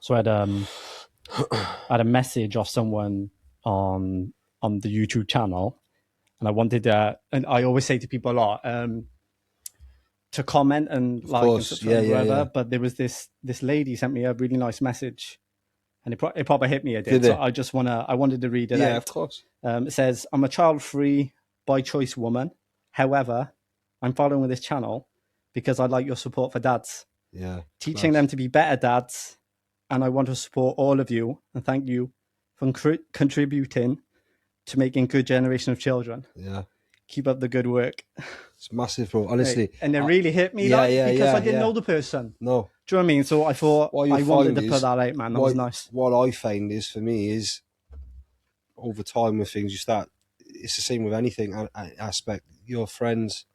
So I had a message of someone on the YouTube channel, and I wanted and I always say to people a lot to comment and Of like and course, subscribe, yeah. whatever. But there was this lady sent me a really nice message, and it probably hit me. It did. Did So it? I wanted to read it Yeah, out. of course. It says, "I'm a child-free by choice woman. However, I'm following this channel because I like your support for dads, Yeah, teaching class. them to be better dads, and I want to support all of you and thank you for contributing to making good generation of children. Yeah, Keep up the good work." it's massive, bro. Honestly, And it really hit me, yeah, because I didn't yeah. know the person. No, Do you know what I mean? So I thought what you'll I wanted find to put is that out, man. That was nice. what I find is for me is over time with things you start. It's the same with anything aspect. Your friends,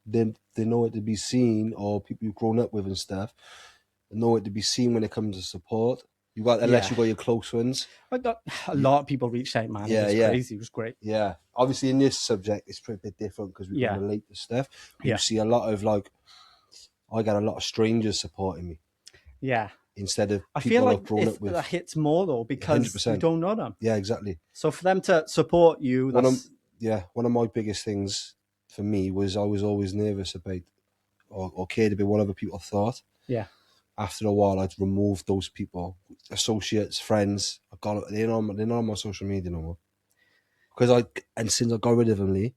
they know it to be seen, or people you've grown up with and stuff, they know it to be seen when it comes to support. You got unless you got your close ones. I got a lot of people reached out, man. Yeah, It was yeah. crazy. It was great. Yeah, obviously in this subject it's a bit different because we can relate to stuff. You see a lot of I got a lot of strangers supporting me. Yeah. Instead of I people feel like I've grown up with. that hits more though because 100%. you don't know them. Yeah, exactly. So for them to support you, one of my biggest things for me was I was always nervous about or cared about what other people thought. Yeah. After a while, I'd removed those people, associates, friends. They're not on my social media no more. Since I got rid of them, Lee,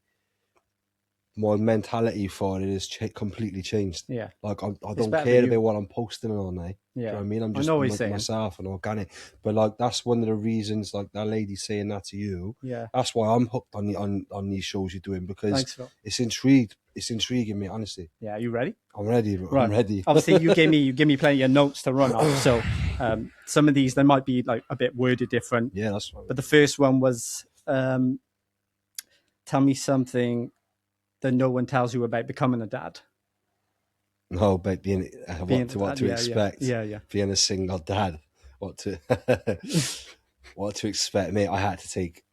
my mentality for it has completely changed. Yeah. Like I don't care about what I'm posting all night. Yeah. Do you know what I mean? I'm just myself and organic. But like that's one of the reasons, like that lady saying that to you. Yeah. That's why I'm hooked on these shows you're doing because Thanks, Phil. It's intriguing me, honestly. Yeah, are you ready? I'm ready. Right. I'm ready. Obviously, you gave me plenty of notes to run off. So some of these they might be like a bit worded different. Yeah, that's fine. But the first one was tell me something that no one tells you about becoming a dad. No, about being what to expect. Yeah. Being a single dad, what to expect, mate. I had to take.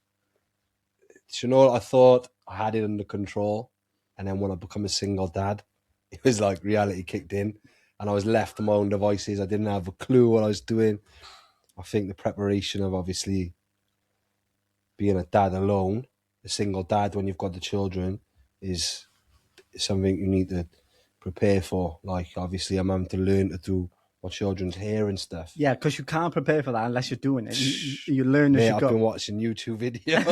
Do you know what I thought? I had it under control, and then when I become a single dad, it was like reality kicked in, and I was left to my own devices. I didn't have a clue what I was doing. I think the preparation of obviously being a dad alone, a single dad when you've got the children, is something you need to prepare for. Like obviously I'm having to learn to do my children's hair and stuff. Yeah, because you can't prepare for that unless you're doing it. You learn as you go. I've been watching YouTube videos.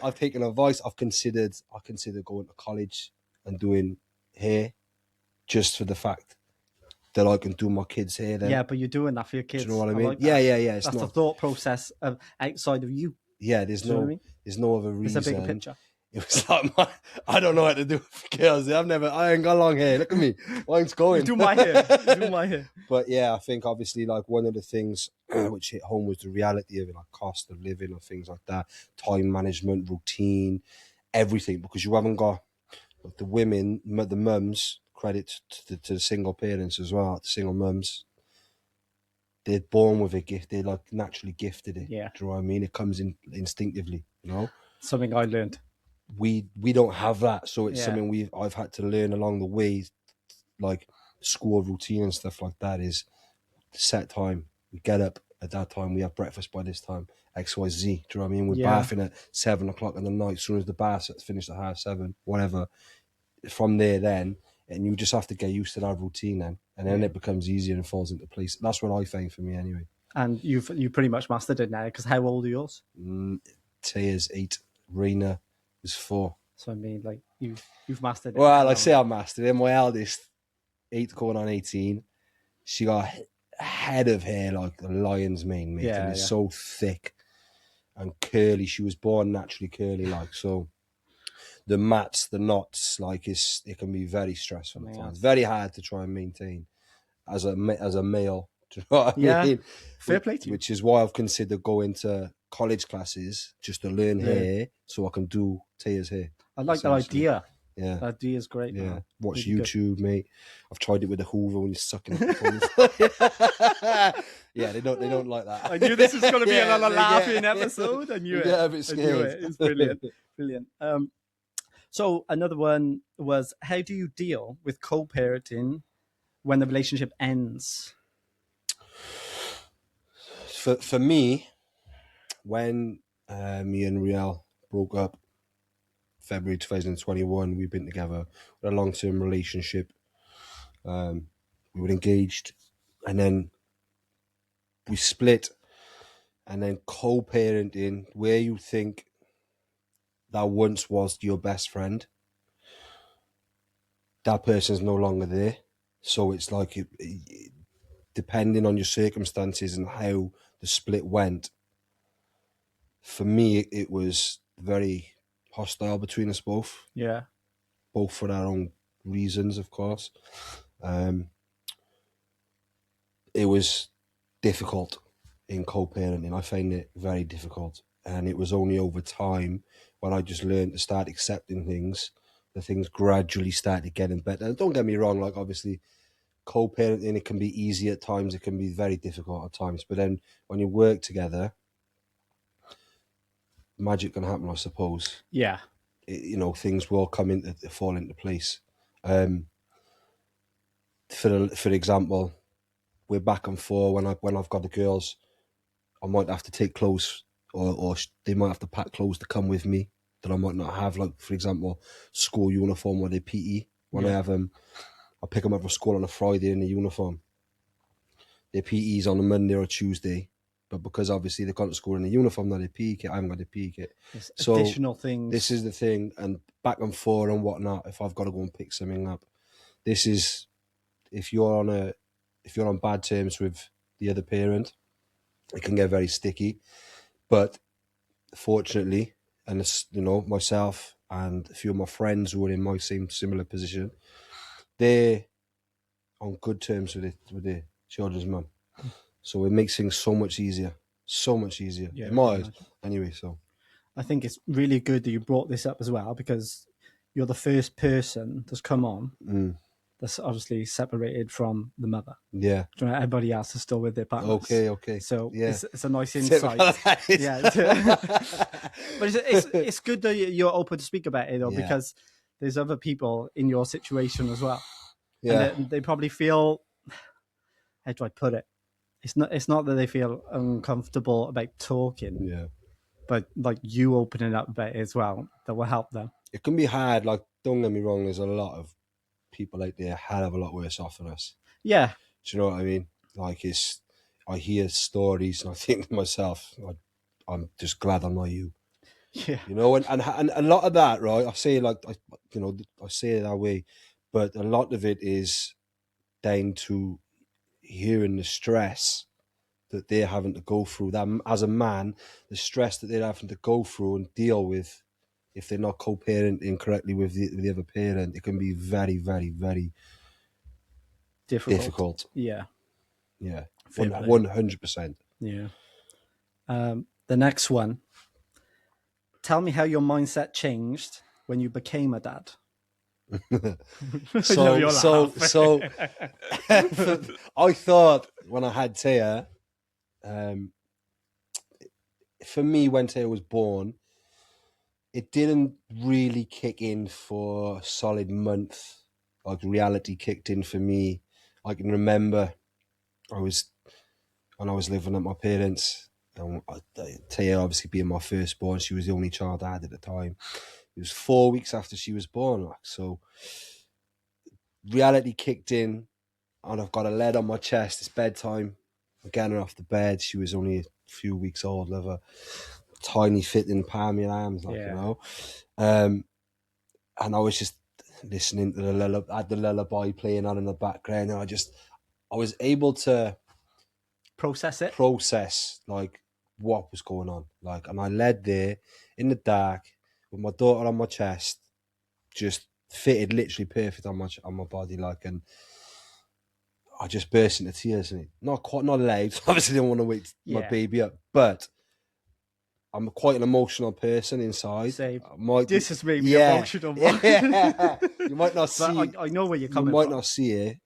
I've taken advice. I considered going to college and doing hair just for the fact that I can do my kids' hair then. Yeah, but you're doing that for your kids. Do you know what I mean? Like yeah. That's the thought process of outside of you. Yeah, there's no other reason. It's a bigger picture. It was like I don't know how to do it for girls. I ain't got long hair. Look at me. Mine's going. Do my hair. But yeah, I think obviously like one of the things which hit home was the reality of it, like cost of living and things like that, time management, routine, everything. Because you haven't got the women, the mums, credit to the single parents as well, the single mums. They're born with a gift. They're like naturally gifted it. Yeah. Do you know what I mean? It comes in instinctively, you know? Something I learned. We don't have that, so it's something I've had to learn along the way, like school routine and stuff like that. Is set time. We get up at that time. We have breakfast by this time. XYZ. Do you know what I mean? We're bathing at 7 o'clock in the night. As soon as the bath's finished at 7:30, whatever. From there, then, and you just have to get used to that routine, then, and then it becomes easier and falls into place. That's what I find for me, anyway. And you pretty much mastered it now. Because how old are yours? Taya's 8. Rena is 4. So I mean, like you've mastered it. Well, I say I mastered it. My eldest, 8 going on 18. She got a head of hair like a lion's mane, mate. And it's so thick and curly. She was born naturally curly, like so. The mats, the knots, like it can be very stressful at times. Very hard to try and maintain as a male. Do you know what I mean? Fair play to you. Which is why I've considered going to college classes just to learn hair, so I can do Taya's hair. I like that idea. Yeah, that idea is great. Yeah, man. watch really YouTube, mate. I've tried it with the Hoover when you're sucking it. Yeah, they don't like that. I knew this was going to be another laughing episode. I knew it. Yeah, a bit scared. It's brilliant, brilliant. So another one was, how do you deal with co-parenting when the relationship ends? For me, when me and Riel broke up, February 2021, we've been together with a long-term relationship. We were engaged, and then we split, and then co-parenting, where you think that once was your best friend, that person's no longer there. So it's like, depending on your circumstances and how the split went, for me, it was very hostile between us both. Yeah. Both for our own reasons, of course. It was difficult in co-parenting. I find it very difficult. And it was only over time when I just learned to start accepting things, the things gradually started getting better. And don't get me wrong, like obviously co-parenting, it can be easy at times, it can be very difficult at times. But then when you work together, magic can happen, I suppose. Yeah. Things will fall into place. For example, we're back and forth when I've got the girls. I might have to take clothes, or they might have to pack clothes to come with me that I might not have. Like, for example, school uniform or their PE. When I have them, I pick them up from school on a Friday in the uniform. Their PE's on a Monday or a Tuesday, but because obviously they've gone to school in the uniform, not a PE kit, I haven't got a PE kit. There's so additional things. This is the thing, and back and forth and whatnot. If I've got to go and pick something up, this is if you're on bad terms with the other parent, it can get very sticky. But fortunately, and myself and a few of my friends who are in my similar position, they're on good terms with the children's mum. So it makes things so much easier. Yeah, in my eyes. Anyway, so I think it's really good that you brought this up as well, because you're the first person that's come on that's obviously separated from the mother. Yeah. Everybody else is still with their partners. Okay. So yeah. it's a nice insight. Yeah. But it's good that you're open to speak about it, though, because there's other people in your situation as well. Yeah. And they probably feel, how do I put it? It's not that they feel uncomfortable about talking. Yeah. But like you opening up about it as well, that will help them. It can be hard. Like, don't get me wrong, there's a lot of people out there hell of a lot worse off than us. Yeah. Do you know what I mean? Like, I hear stories and I think to myself, I'm just glad I'm not you. Yeah. And a lot of that, right? I say I say it that way, but a lot of it is down to hearing the stress that they're having to go through. That as a man, the stress that they're having to go through and deal with, if they're not co-parenting correctly with the other parent, it can be very, very, very difficult. Yeah. 100%. Yeah. The next one. Tell me how your mindset changed when you became a dad. So I thought when I had Taya, for me, when Taya was born, it didn't really kick in for a solid month. Like, reality kicked in for me. I can remember when I was living at my parents', and Taya obviously being my firstborn, she was the only child I had at the time. It was 4 weeks after she was born, so reality kicked in, and I've got a lead on my chest. It's bedtime. I'm getting her off the bed. She was only a few weeks old, with a tiny fitting palm in arms, and I was just listening to the lullaby playing on in the background, and I was able to process like what was going on, and I led there in the dark with my daughter on my chest, just fitted literally perfect on my body, and I just burst into tears, and not loud. Obviously, didn't want to wake my baby up, but I'm quite an emotional person inside. This has made me emotional. Yeah. You might not see. I know where you're coming from. You might not see it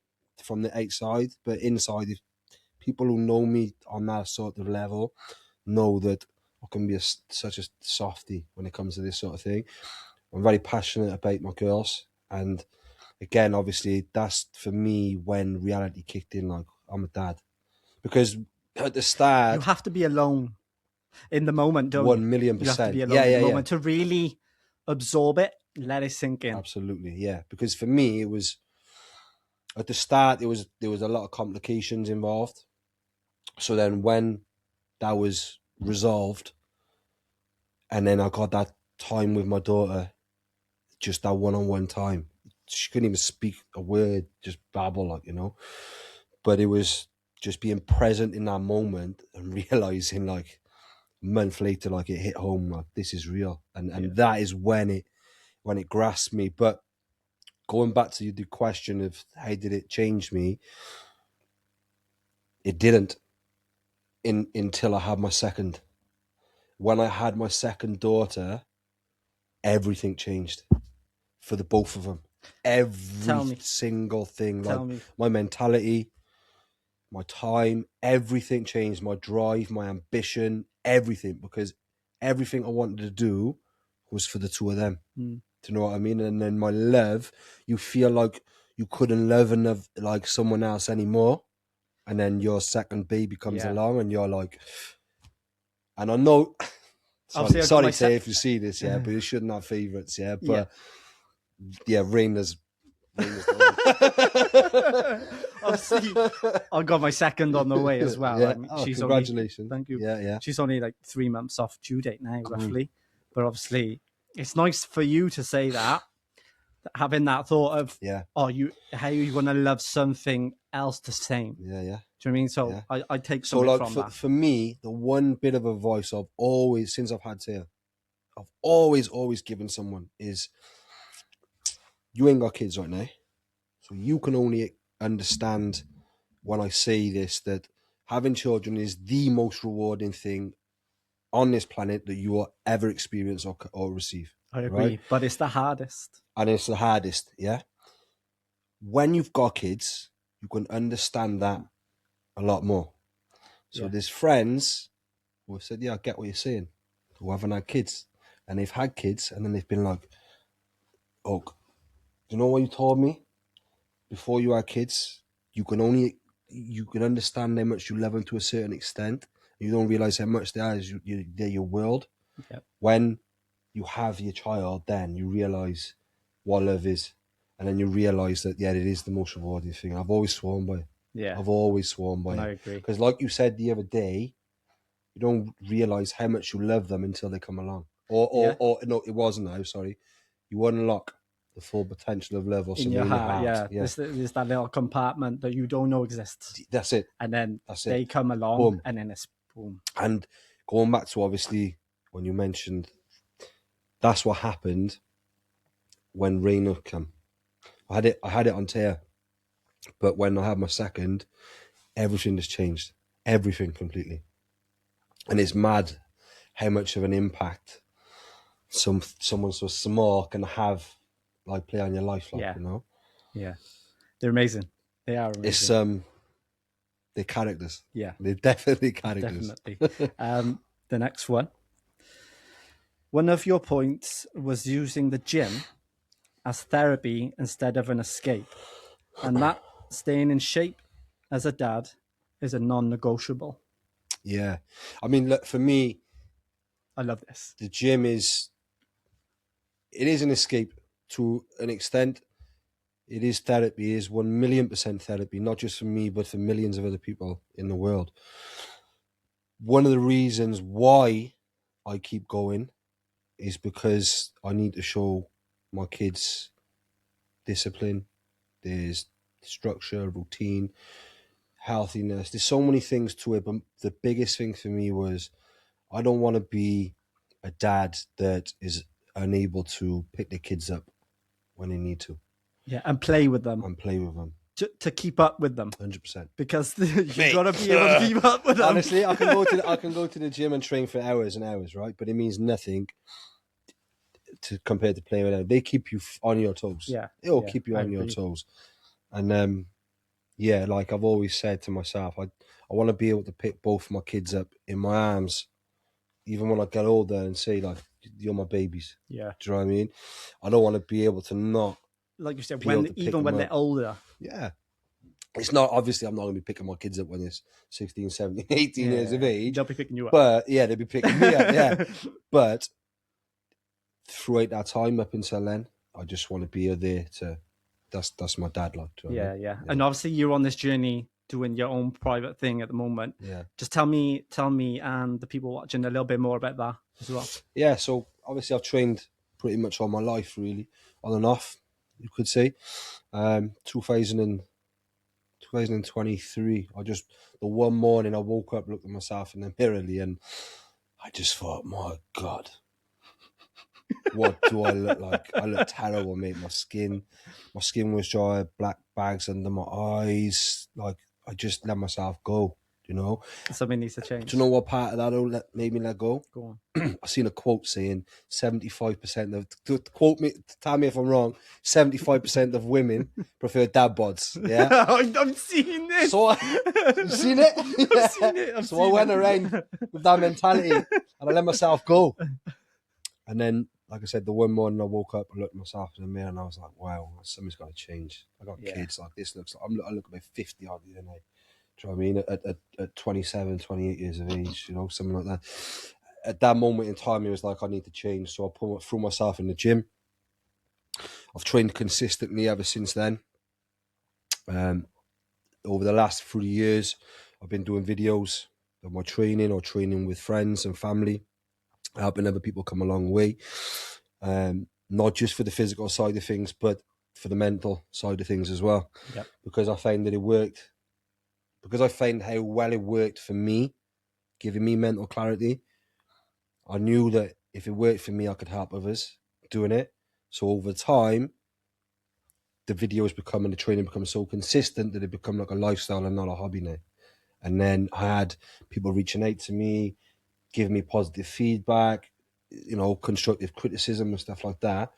from the outside, but inside, if people who know me on that sort of level know that I can be such a softie when it comes to this sort of thing. I'm very passionate about my girls, and again, obviously, that's for me when reality kicked in. Like, I'm a dad, because at the start, you have to be alone in the moment, don't you? 1,000,000%. You have to be alone in the moment to really absorb it, let it sink in. Absolutely, yeah. Because for me, it was at the start. There was a lot of complications involved. So then, when that was resolved, and then I got that time with my daughter, just that one-on-one time. She couldn't even speak a word, just babble, like, you know. But it was just being present in that moment and realizing, like, a month later, like, it hit home, like, this is real, and that is when it grasped me. But going back to the question of how did it change me, it didn't until I had my second. When I had my second daughter, everything changed for the both of them. Every single thing, like my mentality, my time, everything changed. My drive, my ambition, everything, because everything I wanted to do was for the two of them. Do you know what I mean? And then my love, you feel like you couldn't love another, like someone else anymore. And then your second baby comes along and you're like, and I know, sorry say if you see this, but you shouldn't have favourites, but Raina's obviously, I got my second on the way as well. I mean, she's congratulations. Thank you. Yeah. She's only like 3 months off due date now, roughly. But obviously, it's nice for you to say that, having that thought of, how are you going to love something else the same? Yeah. Do you know what I mean? So I take something from that. For me, the one bit of advice I've always, since I've had Taya, I've always given someone is, you ain't got kids right now, so you can only understand when I say this, that having children is the most rewarding thing on this planet that you will ever experience or receive. I agree, right? But it's the hardest. And it's the hardest, yeah? When you've got kids, you can understand that a lot more. So there's friends who have said, I get what you're saying, who haven't had kids. And they've had kids, and then they've been like, oh, do you know what you told me? Before you had kids, you can understand how much you love them to a certain extent. You don't realize how much they are. They're your world. Yep. When you have your child, then you realize what love is. And then you realize that, it is the most rewarding thing. I've always sworn by it. Yeah. I've always sworn by it. I agree. Because like you said the other day, you don't realize how much you love them until they come along. Or no, it wasn't now, sorry. You unlock the full potential of love or something in your heart. Yeah. There's that little compartment that you don't know exists. That's it. And then they come along, and then it's boom. And going back to, obviously, when you mentioned, that's what happened when Raina came. I had it on Taya, but when I had my second, everything has changed. Everything completely. And it's mad how much of an impact someone so small can have, like, play on your life, like, you know? Yeah. They're amazing. They are amazing. It's they're characters. Yeah. They're definitely characters. Definitely. The next one. One of your points was using the gym as therapy instead of an escape. And that staying in shape as a dad is a non-negotiable. Yeah. I mean, look, for me, I love this. The gym is an escape to an extent. It is therapy. It is 1,000,000% therapy, not just for me, but for millions of other people in the world. One of the reasons why I keep going is because I need to show my kids discipline. There's structure, routine, healthiness. There's so many things to it, but the biggest thing for me was, I don't want to be a dad that is unable to pick the kids up when they need to. Yeah, and play with them. To keep up with them. 100%. Because you've got to be able to keep up with them. Honestly, I can go to the gym and train for hours and hours, right? But it means nothing compared to playing with them. They keep you on your toes. Yeah. It'll keep you on your toes. And like I've always said to myself, I want to be able to pick both my kids up in my arms, even when I get older, and say, like, you're my babies. Yeah. Do you know what I mean? I don't want to be able to not. Like you said, when they're older. Yeah. It's not, obviously, I'm not going to be picking my kids up when they're 16, 17, 18 years of age. They'll be picking you up. But yeah, they'll be picking me up, yeah. But throughout that time up until then, I just want to be there to, that's my dad, like. Yeah. And obviously you're on this journey doing your own private thing at the moment. Yeah. Just tell me and the people watching a little bit more about that as well. Yeah, so obviously I've trained pretty much all my life, really, on and off, you could say. 2023, the one morning I woke up, looked at myself in the mirror, and I just thought, my God, what do I look like? I look terrible, mate. My skin was dry, black bags under my eyes. Like, I just let myself go, you know? Something needs to change. Do you know what part of that made me let go? Go on. I seen a quote saying 75% of, quote me, tell me if I'm wrong, 75% of women prefer dad bods. Yeah, I'm seeing this. So you've seen it? I've seen it. So I went around with that mentality and I let myself go. And then, like I said, the one morning I woke up, I looked at myself in the mirror and I was like, wow, something's got to change. I got kids, like this looks like, I look about 50 odd, you know. Do you know what I mean? At 27, 28 years of age, you know, something like that. At that moment in time, it was like, I need to change. So I threw myself in the gym. I've trained consistently ever since then. Over the last 3 years, I've been doing videos of my training or training with friends and family, helping other people come a long way. Not just for the physical side of things, but for the mental side of things as well. Yep. Because I found that it worked. Because I found how well it worked for me, giving me mental clarity. I knew that if it worked for me, I could help others doing it. So over time, the videos become and the training becomes so consistent that it become like a lifestyle and not a hobby now. And then I had people reaching out to me, giving me positive feedback, you know, constructive criticism and stuff like that.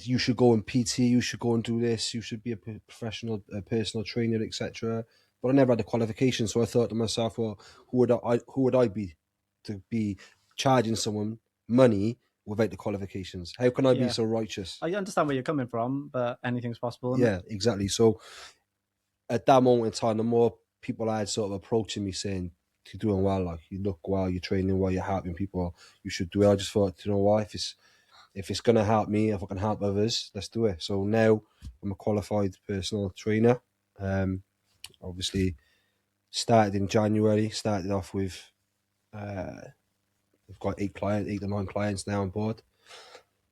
You should go and PT, you should go and do this, you should be a professional personal trainer, etc. But I never had the qualification, so I thought to myself, well, who would I be to be charging someone money without the qualifications? How can I be so righteous? I understand where you're coming from, but anything's possible. Yeah, exactly. So at that moment in time, the more people I had sort of approaching me saying, you're doing well, like you look well, you're training well, you're helping people, you should do it. I just thought, you know what, if it's going to help me, if I can help others, let's do it. So now I'm a qualified personal trainer. Obviously, started in January, started off with, we've got 8 to 9 clients now on board.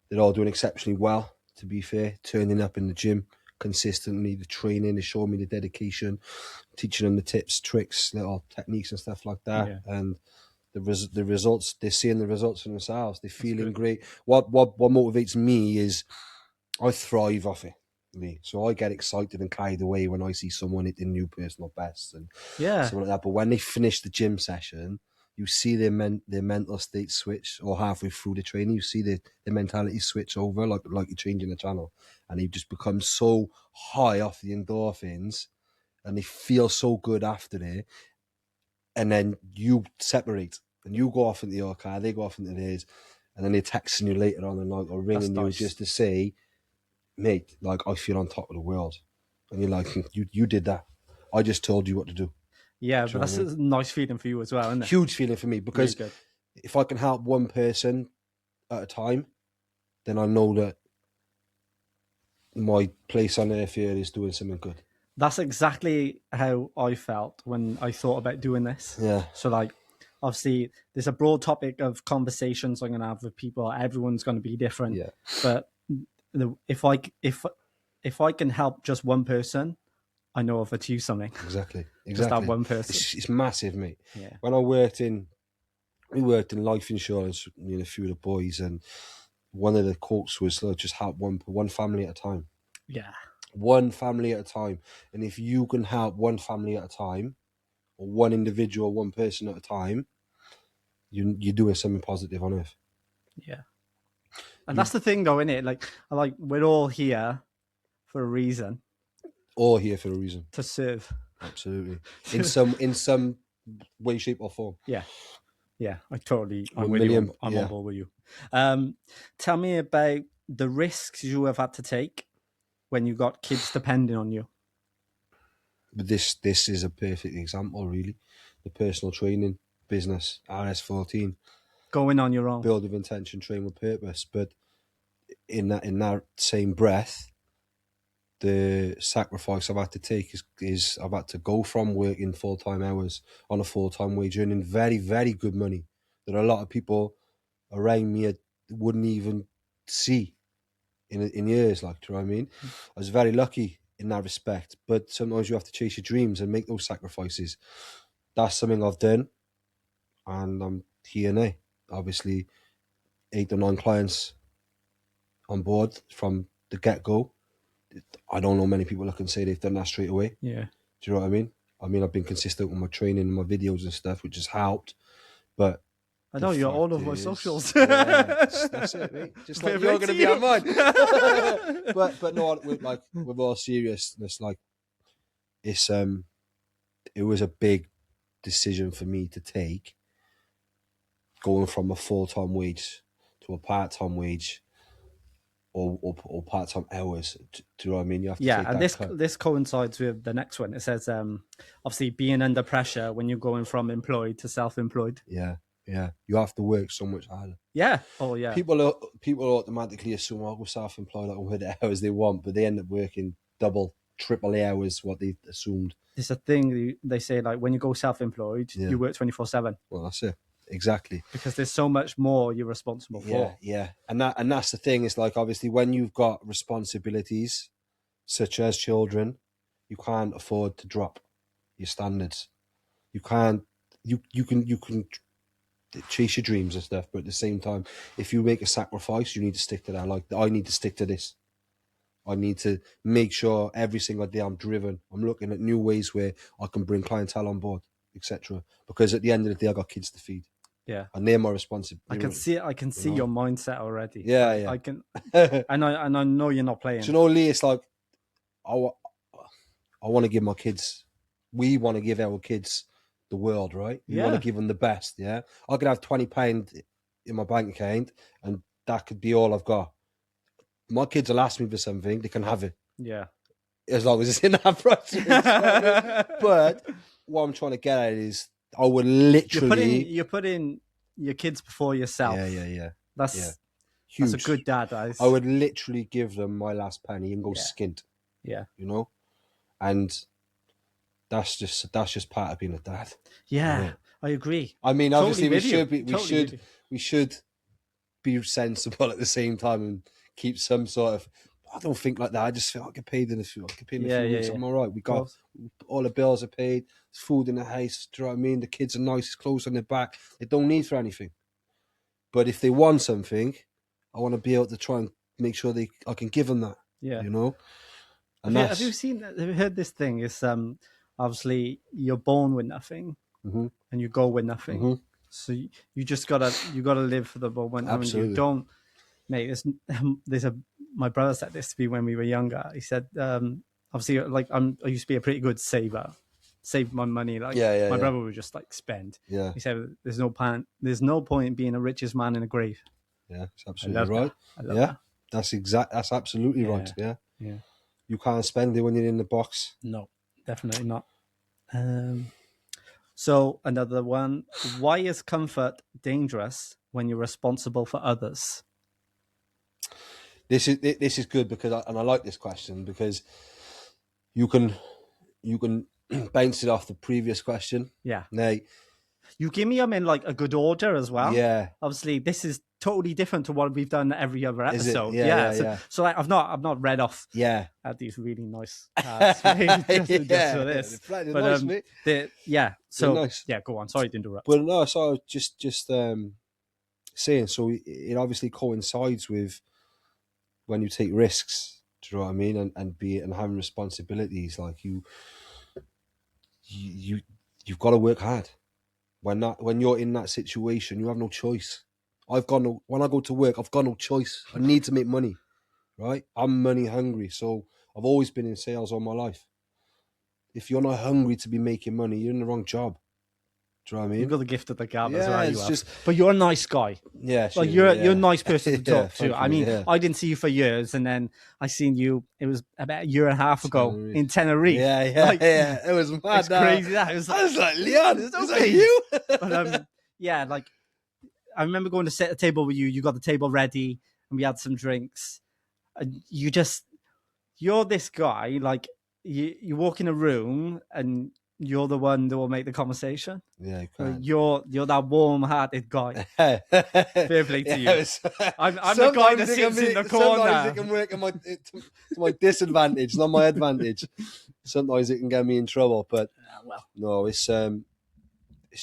They're all doing exceptionally well, to be fair, turning up in the gym consistently, the training, they show me the dedication, teaching them the tips, tricks, little techniques and stuff like that. Yeah. And the results, they're seeing the results for themselves. They're feeling great. What motivates me is I thrive off it. So I get excited and carried away when I see someone hitting new personal bests and something like that. But when they finish the gym session, you see their mental state switch, or halfway through the training, you see their mentality switch over, like you're changing the channel, and they just become so high off the endorphins, and they feel so good after it. And then you separate, and you go off into your car, they go off into theirs, and then they're texting you later on the night or ringing you just to say, mate, like, I feel on top of the world. And you're like, you did that. I just told you what to do. Yeah, but that's a nice feeling for you as well, isn't it? Huge feeling for me, because really if I can help one person at a time, then I know that my place on earth here is doing something good. That's exactly how I felt when I thought about doing this. Yeah. So, like, obviously, there's a broad topic of conversations I'm going to have with people. Everyone's going to be different. Yeah. But if I can help just one person, I know I've achieved something. Exactly. Just that one person. It's massive, mate. Yeah. When we worked in life insurance with a few of the boys, and one of the quotes was, just help one family at a time. Yeah. One family at a time. And if you can help one family at a time, or one individual, one person at a time, you're doing something positive on earth. Yeah. And that's the thing, though, isn't it? Like we're all here for a reason. All here for a reason. To serve. Absolutely. In some way, shape, or form. Yeah. Yeah, I'm on board with you. Tell me about the risks you have had to take when you got kids depending on you. But this is a perfect example, really. The personal training business, RS14, Going on your own. build with intention, train with purpose. But in that same breath, the sacrifice I've had to take is I've had to go from working full-time hours on a full-time wage, earning very, very good money that a lot of people around me wouldn't even see in years. Like, do you know what I mean? I was very lucky in that respect, but sometimes you have to chase your dreams and make those sacrifices. That's something I've done, and I'm here now. Obviously, 8 or 9 clients on board from the get-go. I don't know many people that can say they've done that straight away. Yeah. Do you know what I mean? I mean, I've been consistent with my training and my videos and stuff, which has helped. But I know you're all over my is, socials. that's it, mate. Just like you're going to be on mine. but no, with all seriousness, like it's it was a big decision for me to take, going from a full-time wage to a part-time wage, or part-time hours. Do you know what I mean? You have to take and that this coincides with the next one. It says, obviously, being under pressure when you're going from employed to self-employed. Yeah. You have to work so much harder. Yeah. Oh, yeah. People automatically assume I'll go self-employed, I can work the hours they want, but they end up working double, triple the hours what they assumed. It's a thing they say, like, when you go self-employed, you work 24/7. Well, that's it. Exactly. Because there's so much more you're responsible for. Yeah. And that's the thing. It's like, obviously, when you've got responsibilities such as children, you can't afford to drop your standards. You can't. You can chase your dreams and stuff, but at the same time, if you make a sacrifice, you need to stick to that. Like, I need to stick to this. I need to make sure every single day I'm driven. I'm looking at new ways where I can bring clientele on board, etc. Because at the end of the day, I got kids to feed. Yeah, and they're my responsibility. I can see your mindset already. Yeah. I can, and I know you're not playing. Do you know, Lee? It's like I want to give my kids. We want to give our kids the world, right? We want to give them the best. Yeah, I could have £20 in my bank account, and that could be all I've got. My kids will ask me for something; they can have it. Yeah, as long as it's in that price. But what I'm trying to get at is, I would literally you're putting your kids before yourself. Yeah. That's huge. That's a good dad. I would literally give them my last penny and go skint. Yeah, you know, and that's just part of being a dad. Yeah, I agree. I mean, obviously, we should be sensible at the same time and keep some sort of. I don't think like that. I just feel I get paid in a few weeks. I'm all right. We got all the bills are paid. There's food in the house. Do you know what I mean? The kids are nice, clothes on their back. They don't need for anything. But if they want something, I want to be able to try and make sure I can give them that. Yeah, you know. And have you heard this thing? It's obviously you're born with nothing, mm-hmm. and you go with nothing. Mm-hmm. So you just gotta live for the moment. Absolutely. I mean, you don't, mate. My brother said this to me when we were younger. He said, obviously, like I used to be a pretty good saver, save my money. Like my brother would just like spend. Yeah. He said, "There's no point being a richest man in a grave." Yeah, that's absolutely right. That. That's absolutely right. Yeah. You can't spend it when you're in the box. No, definitely not. So another one: why is comfort dangerous when you're responsible for others? This is good because I like this question because you can bounce it off the previous question. Yeah. Now, you give me them in like a good order as well. Yeah. Obviously, this is totally different to what we've done every other episode. Yeah. So like, I've not read off. Yeah. Had these really nice cards just for this. But nice, mate. So nice. Yeah, go on. Sorry to interrupt. Well, no. So I was just saying. So it obviously coincides with when you take risks. Do you know what I mean? And having responsibilities, like you've got to work hard. When you're in that situation, you have no choice. When I go to work, I've got no choice. I need to make money, right? I'm money hungry, so I've always been in sales all my life. If you're not hungry to be making money, you're in the wrong job. Do you know what I mean? You've got the gift of the gab as Yeah, well. it's just But you're a nice guy. yeah. Like you're a nice person to Yeah, talk to. thank I you, mean, yeah. I didn't see you for years, and then I seen you. It was about a year and a half ago in Tenerife. Yeah, yeah. It was mad. It's crazy. That it was I was like, Leon, it's is okay. that you? But yeah, like I remember going to set a table with you. You got the table ready, and we had some drinks. And you're this guy. Like you walk in a room, and you're the one that will make the conversation. Yeah, you Like, can. you're that warm-hearted guy. Fair play to you. I'm the guy Sometimes that it can sits be- in the corner. Sometimes it can work to my disadvantage, not my advantage. Sometimes it can get me in trouble, but Well, no, it's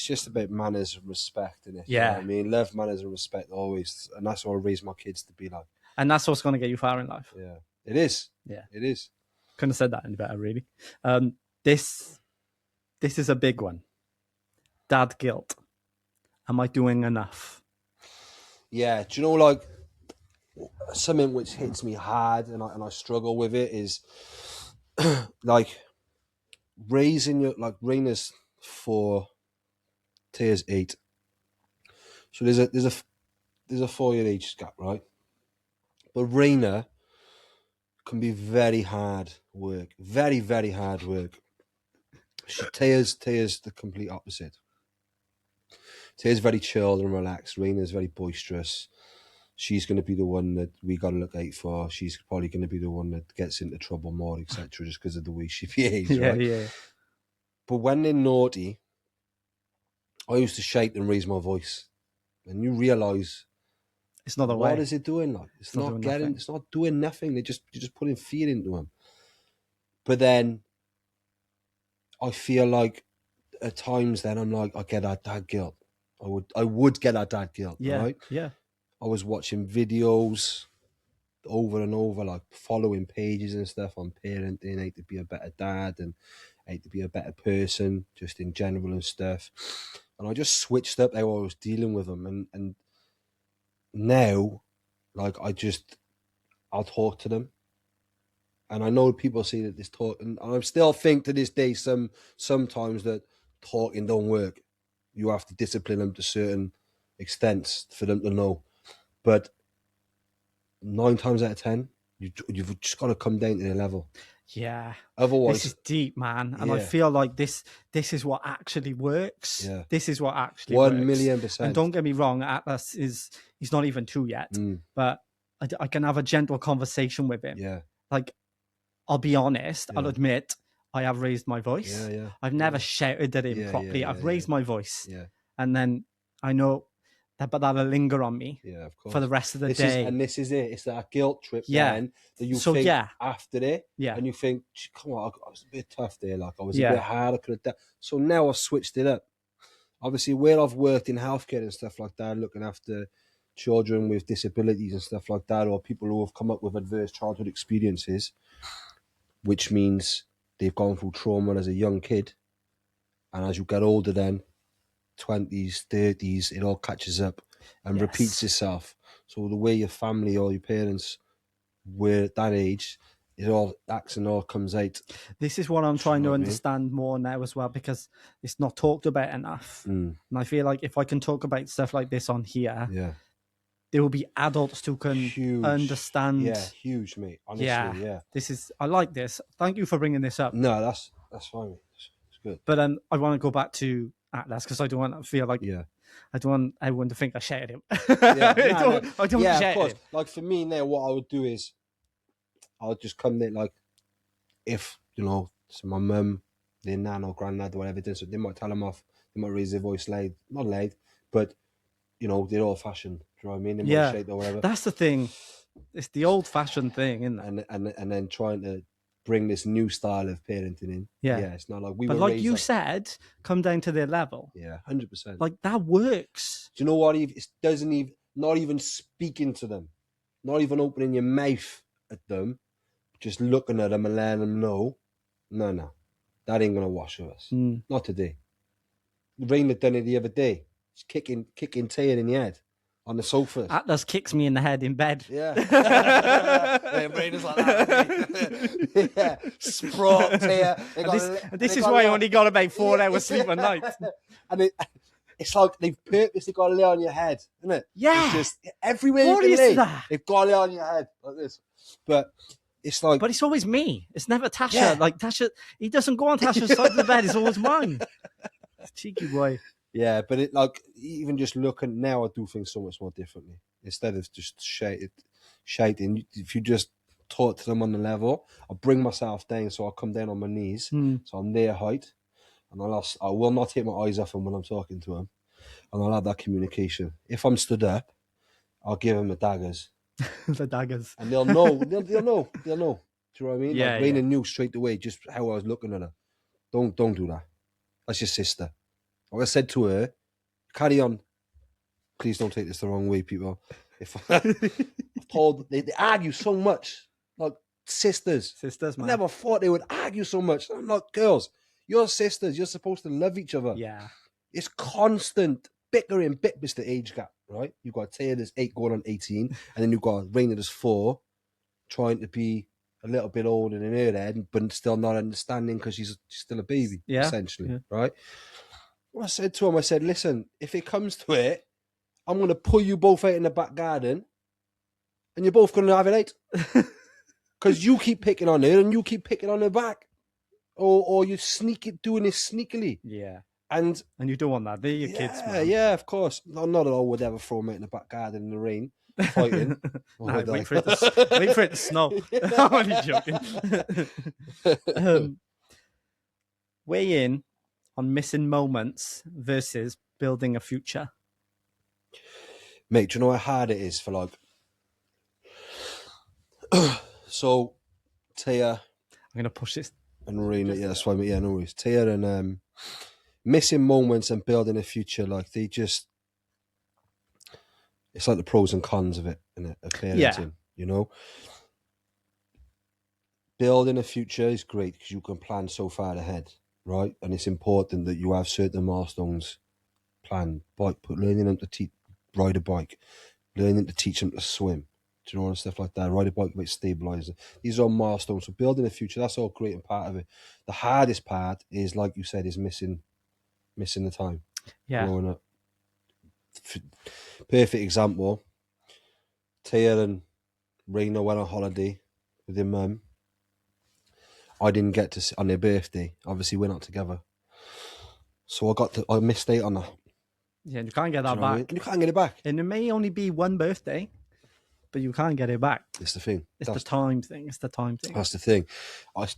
just about manners and respect, innit? Yeah. You know what I mean, love, manners, and respect always, and that's what I raise my kids to be like. and that's what's going to get you far in life. Yeah, it is. Yeah. It is. Couldn't have said that any better, really. This is a big one. Dad guilt. Am I doing enough? Yeah, do you know, like, something which hits me hard and I struggle with it is like raising your, like, Raina's 4, Taya's 8. So there's a 4-year age gap, right? But Raina can be very hard work, very, very hard work. Taya's the complete opposite. Taya's very chilled and relaxed. Raina's very boisterous. She's going to be the one that we got to look out for. She's probably going to be the one that gets into trouble more, etc., just because of the way she behaves, right? Yeah. But when they're naughty, I used to shout and raise my voice. And you realise, It's not a what way. is it doing? Like, it's not doing nothing. You're just putting fear into them. But then I feel like at times then I'm like, I get that dad guilt. I would get that dad guilt, right? Yeah. I was watching videos over and over, like following pages and stuff on parenting, how to be a better dad and how to be a better person, just in general and stuff. And I just switched up how I was dealing with them. And now, like, I'll talk to them. And I know people say that this talk, and I still think to this day sometimes that talking don't work. You have to discipline them to certain extents for them to know. But 9 times out of 10, you've just got to come down to their level. Yeah. Otherwise, this is deep, man. And I Yeah. feel like this is what actually works. Yeah. This is what actually works. 1,000,000%. And don't get me wrong, Atlas he's not even 2 yet. But I can have a gentle conversation with him. Yeah. Like, I'll be honest, Yeah. I'll admit, I have raised my voice. Yeah. I've never shouted at him properly. I've raised my voice. Yeah. And then I know but that'll linger on me Yeah, of course. for the rest of the day. This is it. It's that guilt trip Yeah. then that you think after it. Yeah. And you think, come on, I was a bit tough there. Like, I was a bit hard. I could have done. So now I've switched it up. Obviously, where I've worked in healthcare and stuff like that, looking after children with disabilities and stuff like that, or people who have come up with adverse childhood experiences, which means they've gone through trauma as a young kid. And as you get older then, 20s, 30s, it all catches up and repeats itself. So the way your family or your parents were at that age, it all acts and all comes out. This is what I'm trying to understand more now as well, because it's not talked about enough. And I feel like if I can talk about stuff like this on here, there will be adults who can understand. Yeah, huge, mate. Honestly, yeah. I like this. Thank you for bringing this up. No, that's fine. It's good. But I want to go back to Atlas because I don't want to feel like I don't want everyone to think I shouted him. I don't of course. Him. Like, for me now, what I would do is I would just come there, like, if, you know, so my mum, their nan or granddad or whatever it is, so they might tell them off, they might raise their voice loud, not loud, but, you know, they're old fashioned. Do you know what I mean? They might shake or whatever. That's the thing. It's the old fashioned thing, isn't it? And then trying to bring this new style of parenting in. Yeah, it's not like we were. But like you said, come down to their level. Yeah, 100%. Like, that works. Do you know what? It doesn't even, not even speaking to them, not even opening your mouth at them, just looking at them and letting them know, no, that ain't gonna wash with us. Not today. Raina done it the other day. She's kicking Taya in the head. on the sofas. Atlas kicks me in the head in bed. Yeah. Yeah, brain is like that. Yeah. Sprot here. This is why I only got about 4 hours sleep a night. And it's like they've purposely got to lay on your head, isn't it? Yeah. It's just everywhere What you is can lay, that? they've got to lay on your head like this. But it's like... But it's always me. It's never Tasha. Yeah. Like Tasha, he doesn't go on Tasha's side of the bed. It's always mine. Cheeky boy. Yeah, but it like even just looking now, I do things so much more differently. Instead of just shouting, if you just talk to them on the level, I'll bring myself down, so I'll come down on my knees, so I'm their height, and I will not take my eyes off them when I'm talking to them, and I'll have that communication. If I'm stood up, I'll give them the daggers. The daggers, and they'll know. They'll know. Do you know what I mean? Yeah, like, Raina knew straight away just how I was looking at her. Don't do that. That's your sister. Like I said to her, carry on. Please don't take this the wrong way, people. If I've told, they argue so much, like sisters. Sisters, man. I never thought they would argue so much. I'm like, girls, you're sisters. You're supposed to love each other. Yeah. It's constant bickering, it's the age gap, right? You've got Taya that's 8 going on 18, and then you've got Raina that's 4, trying to be a little bit older than her head, but still not understanding because she's still a baby, essentially, right? Well, I said to him, I said, listen, if it comes to it, I'm going to pull you both out in the back garden and you're both going to have it out. Because you keep picking on her and you keep picking on her back. Or you doing this sneakily. Yeah. And you don't want that. They're your kids, man. Yeah, of course. Not that I would ever throw them out in the back garden in the rain, fighting. Wait for it to snow. I'm only joking. Weigh in on missing moments versus building a future. Mate, do you know how hard it is for like... So, Tia... I'm going to push this. And Raina, yeah, that's why, yeah, no worries. Tia and missing moments and building a future, like they just... It's like the pros and cons of it, innit? Of parenting, you know? Building a future is great because you can plan so far ahead, right? And it's important that you have certain milestones planned. Learning them to ride a bike, learning to teach them to swim, do you know, and stuff like that. Ride a bike with stabilizer. These are milestones. So building a future, that's all great and part of it. The hardest part is, like you said, is missing the time. Yeah. Growing up. Perfect example. Tia and Raina went on holiday with their mum. I didn't get to see on their birthday. Obviously, we're not together. So I missed out on that. Yeah, you can't get that back. And you can't get it back. And it may only be one birthday, but you can't get it back. It's the thing. It's the time thing. That's the thing.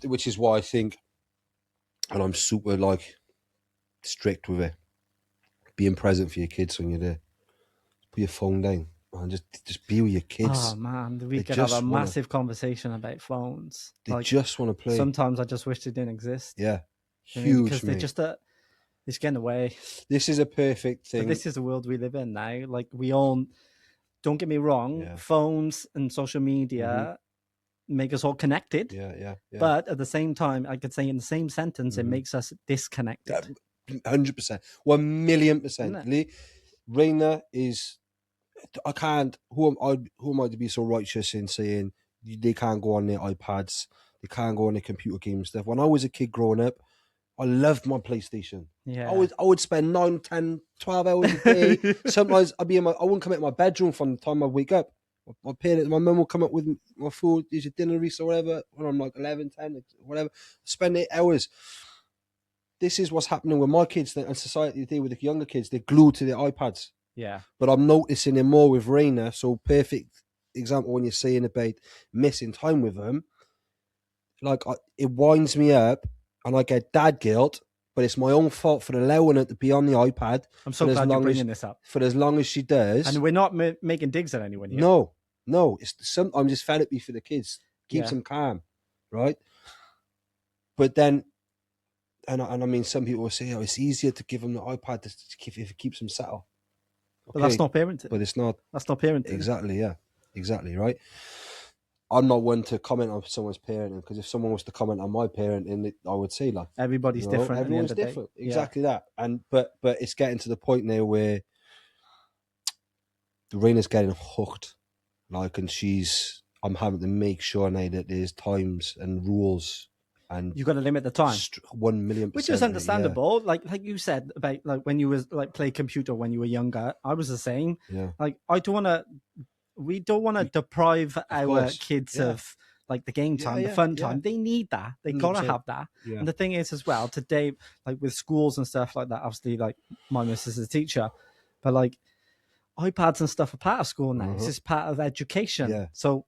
Which is why I think, and I'm super like strict with it, being present for your kids when you're there. Put your phone down and just be with your kids. Oh man, we could have a massive conversation about phones. They just want to play. Sometimes I just wish they didn't exist. Yeah, huge. Because they're just it's getting away. This is a perfect thing. But this is the world we live in now. Like we all, don't get me wrong, phones and social media make us all connected. Yeah. But at the same time, I could say in the same sentence, it makes us disconnected. 100%, 1,000,000%. Lee, Raina is. I can't. Who am I to be so righteous in saying they can't go on their iPads, they can't go on their computer game stuff? When I was a kid growing up, I loved my PlayStation. Yeah, I would spend 9, 10, 12 hours a day. Sometimes I wouldn't come out of my bedroom from the time I wake up. My mum will come up with my food, is your dinner, Rhys, or whatever, when I'm like 11, 10, whatever. Spend 8 hours. This is what's happening with my kids and society today with the younger kids. They're glued to their iPads. Yeah. But I'm noticing it more with Raina. So perfect example when you're saying about missing time with them. Like it winds me up and I get dad guilt, but it's my own fault for allowing her to be on the iPad. I'm so glad you're bringing this up. For as long as she does. And we're not making digs at anyone here. No. I'm just therapy for the kids. Keeps them calm, right? But then, and I mean, some people will say, oh, it's easier to give them the iPad if it keeps them settled. Okay. But that's not parenting. But it's not. That's not parenting. Exactly, yeah. Exactly, right? I'm not one to comment on someone's parenting because if someone was to comment on my parenting, I would say like everybody's different. Everyone's different. Exactly that. And but it's getting to the point now where Raina's getting hooked, like, and I'm having to make sure now that there's times and rules, and You got to limit the time. 1,000,000%, which is understandable. Like you said about like when you was like play computer when you were younger. I was the same. Yeah. Like we don't want to deprive our course. kids Yeah. of like the game time, Yeah, the fun yeah. time. They need that. They gotta 100%. have that. Yeah. And the thing is as well today, like with schools and stuff like that. Obviously, like my missus is a teacher, but like iPads and stuff are part of school now. It's just part of education. Yeah. So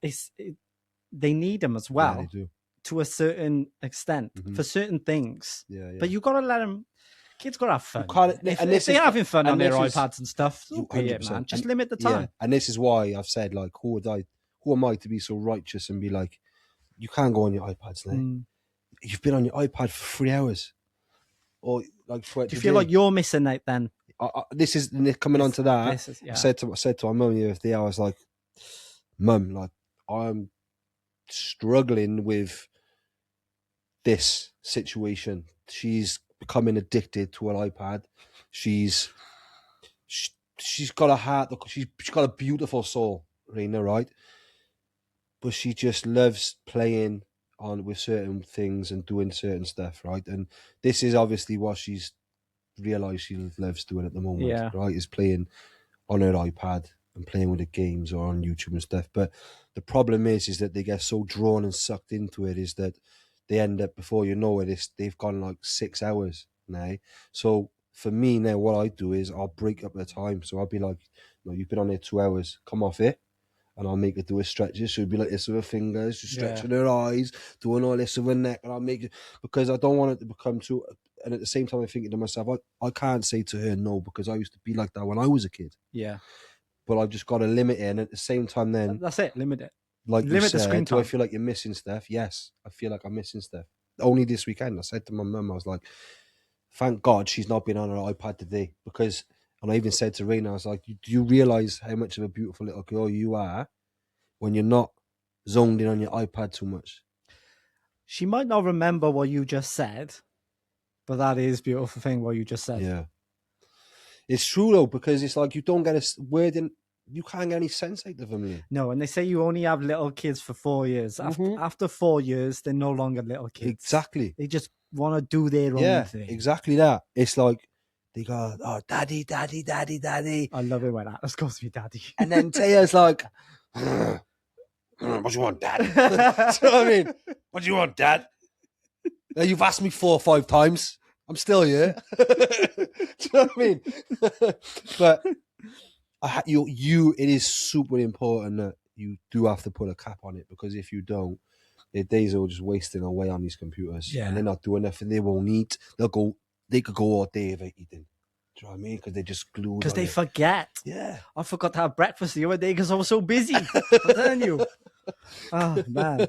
they need them as Yeah, well they do. to a certain extent for certain things. Yeah, yeah. But you gotta let them. Kids gotta have fun. can't- If, and if this they're is- having fun and on their this is- iPads and stuff, so be it, 100%. man. Just And- limit the Yeah, time. and this is why I've said, like, who am I to be so righteous and be like, you can't go on your iPads now. You've been on your iPad for 3 hours, or like for. Do you feel like you're missing out then? This is coming on to that. Yeah. I said to my mum the other day, I was like, Mum, like, I'm struggling with this situation. She's becoming addicted to an iPad. She's got a heart. She's got a beautiful soul, Rena, right? But she just loves playing on with certain things and doing certain stuff, right? And this is obviously what she's realised she loves doing at the moment, right? Is playing on her iPad and playing with the games or on YouTube and stuff. But the problem is that they get so drawn and sucked into it, is that they end up, before you know it, they've gone like 6 hours now. So for me now, what I do is I'll break up the time. So I'll be like, no, you've been on there 2 hours, come off it. And I'll make her do a stretches. So it'll be like this with her fingers, just stretching her eyes, doing all this with her neck. And I'll make it, because I don't want it to become too. And at the same time, I'm thinking to myself, I can't say to her no, because I used to be like that when I was a kid. Yeah. But I've just got to limit it. And at the same time, then. That's it, limit it. Like limit you said, the screen time. Do I feel like you're missing stuff? Yes, I feel like I'm missing stuff. Only this weekend, I said to my mum, I was like, thank God she's not been on her iPad today. Because, and I even said to Rena, I was like, do you realise how much of a beautiful little girl you are when you're not zoned in on your iPad too much? She might not remember what you just said, but that is a beautiful thing what you just said. Yeah. It's true though, because it's like you don't get a word in, you can't get any sense out of them. Lee. No, and they say you only have little kids for 4 years. After 4 years, they're no longer little kids. Exactly. They just want to do their own thing. Yeah, exactly that. It's like, they go, oh, daddy, daddy, daddy, daddy. I love it when that calls me daddy. And then Taya's like, what do you want, dad? Do you know what I mean? What do you want, dad? Now, you've asked me 4 or 5 times. I'm still here. Do you know what I mean? But it is super important that you do have to put a cap on it, because if you don't, their days are just wasting away on these computers, and they're not doing nothing. They won't eat. They could go all day without eating. Do you know what I mean? Because they're just glued. Because they forget. Yeah. I forgot to have breakfast the other day because I was so busy. I'm telling you. Oh, man.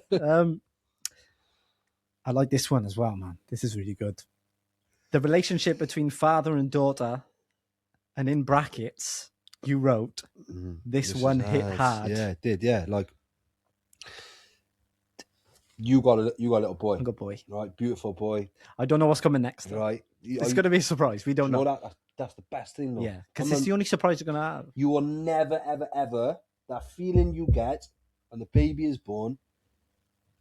I like this one as well, man. This is really good. The relationship between father and daughter, and in brackets, you wrote, this one hit hard. Yeah, it did. Yeah, like, you got a little boy. Good boy. Right, beautiful boy. I don't know what's coming next. Though. Right. It's going to be a surprise. We don't know. That's the best thing, though. Yeah, because it's the only surprise you're going to have. You will never, ever, ever, that feeling you get when the baby is born,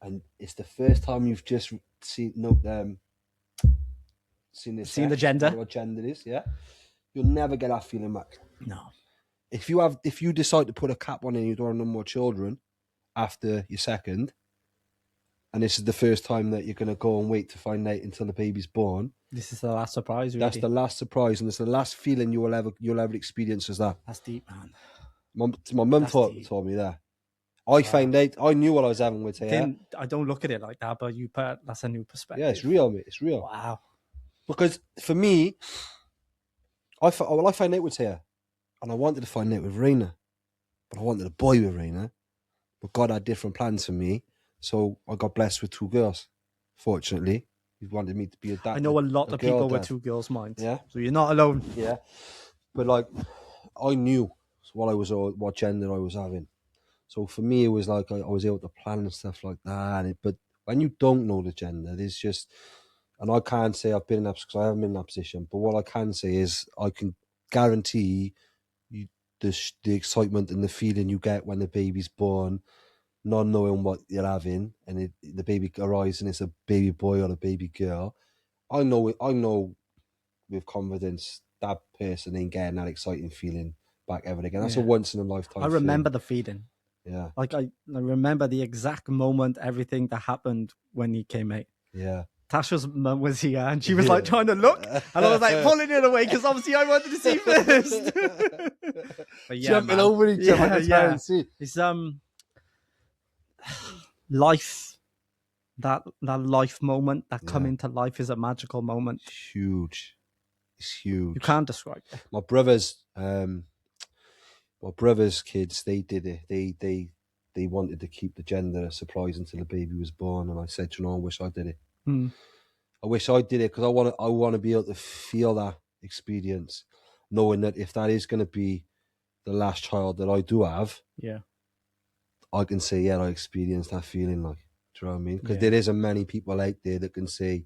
and it's the first time you've just seen the gender. What gender is, yeah. You'll never get that feeling back. No. If you decide to put a cap on and you don't have no more children after your second, and this is the first time that you're going to go and wait to find out until the baby's born, this is the last surprise. Really. That's the last surprise, and it's the last feeling you'll ever experience as that. That's deep, man. My mum told me that. I found out. I knew what I was having with her. I don't look at it like that, but that's a new perspective. Yeah, it's real, mate. It's real. Wow. Because for me, I found out with her, and I wanted to find out with Raina, but I wanted a boy with Raina, but God had different plans for me, so I got blessed with 2 girls. Fortunately, He wanted me to be a dad. I know a lot of people with 2 girls' minds. Yeah, so you're not alone. Yeah, but like, I knew what gender I was having. So for me, it was like I was able to plan and stuff like that. But when you don't know the gender, there's just, and I can't say I've been in that, because I haven't been in that position. But what I can say is I can guarantee the excitement and the feeling you get when the baby's born, not knowing what you're having, and the baby arrives and it's a baby boy or a baby girl. I know with confidence that person ain't getting that exciting feeling back ever again. That's a once in a lifetime. I remember the feeling. Yeah. Like I remember the exact moment, everything that happened when he came out. Yeah. Tasha's mum was here and she was like trying to look, and I was like pulling it away because obviously I wanted to see first. But yeah, jumping over each other. Yeah. It's life. That life moment, that coming to life is a magical moment. It's huge. It's huge. You can't describe it. My brother's kids, they did it. They wanted to keep the gender a surprise until the baby was born, and I said, I wish I did it. I wish I did it because I want to be able to feel that experience, knowing that if that is going to be the last child that I do have, I can say, yeah, I experienced that feeling. Like, do you know what I mean? Because there isn't many people out there that can say,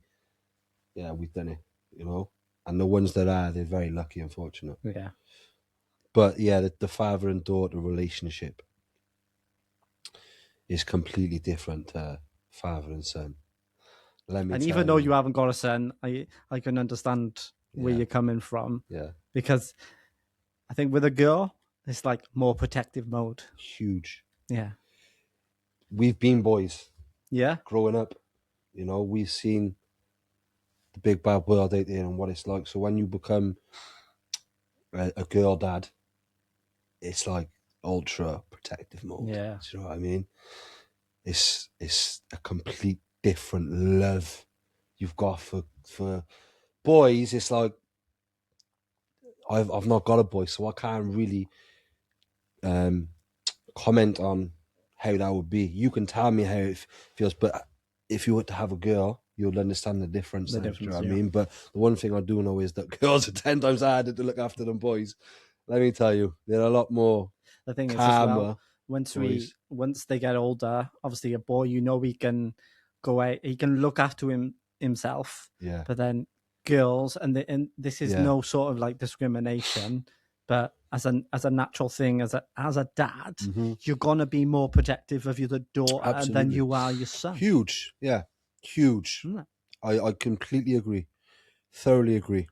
yeah, we've done it, you know. And the ones that are, they're very lucky and fortunate. Yeah. But yeah, the father and daughter relationship is completely different to father and son. And even though you haven't got a son, I can understand where you're coming from. Yeah. Because I think with a girl, it's like more protective mode. Huge. Yeah. We've been boys. Yeah. Growing up, you know, we've seen the big bad world out there and what it's like. So when you become a girl dad, it's like ultra protective mode. Yeah. Do you know what I mean? It's a complete different love you've got for boys. It's like I've not got a boy, so I can't really comment on how that would be. You can tell me how it feels, but if you were to have a girl, you'll understand the difference. Do you know what I mean? But the one thing I do know is that girls are 10 times harder to look after than boys. Let me tell you, they're a lot more. The thing calmer. Is, as well, once they get older, obviously a boy, he can go out, he can look after himself. Yeah. But then girls, and this is no sort of like discrimination, but as a natural thing, as a dad, you're gonna be more protective of your daughter than you are your son. Huge, yeah, huge. I completely agree, thoroughly agree.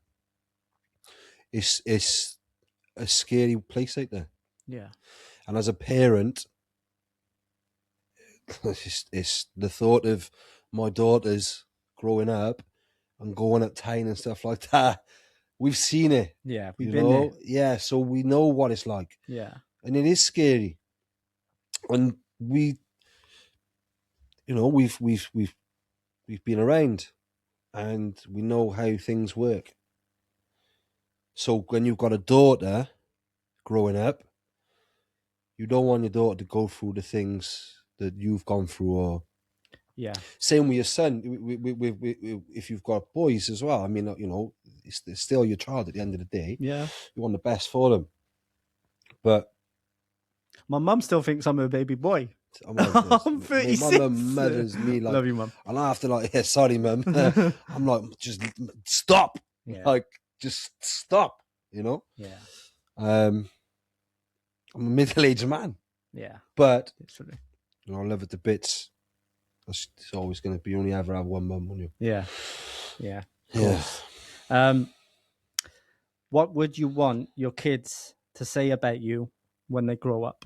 It's a scary place out there. Yeah. And as a parent, it's the thought of my daughters growing up and going up town and stuff like that. We've seen it. Yeah, we've been there. Yeah, so we know what it's like. Yeah. And it is scary. And we've been around and we know how things work. So when you've got a daughter growing up, you don't want your daughter to go through the things that you've gone through. Or same with your son. If you've got boys as well, I mean, you know, it's still your child at the end of the day. Yeah, you want the best for them. But my mum still thinks I'm a baby boy. I'm 36. My mum mothers me like, love you, mum. And I have to like, yeah, sorry, mum. I'm like, just stop. Yeah. Like, just stop. You know. Yeah. I'm a middle-aged man. Yeah. But literally, you know, I love it to bits. It's always going to be, you only ever have one mum, won't you? Yeah. Yeah. Yeah. What would you want your kids to say about you when they grow up?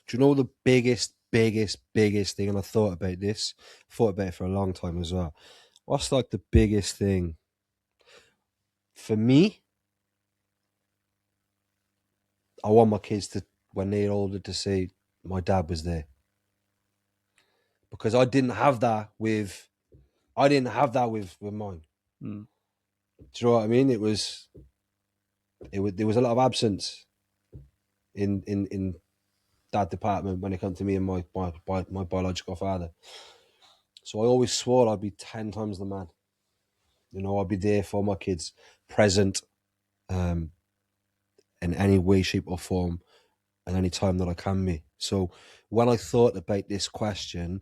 Do you know the biggest thing? And I thought about this. I thought about it for a long time as well. What's like the biggest thing for me? I want my kids to, when they're older, to say my dad was there, because I didn't have that with mine. Do you know what I mean? There was a lot of absence in that department when it comes to me and my biological father. So I always swore I'd be 10 times the man. You know, I'd be there for my kids, present, in any way, shape or form, and any time that I can be. So when I thought about this question,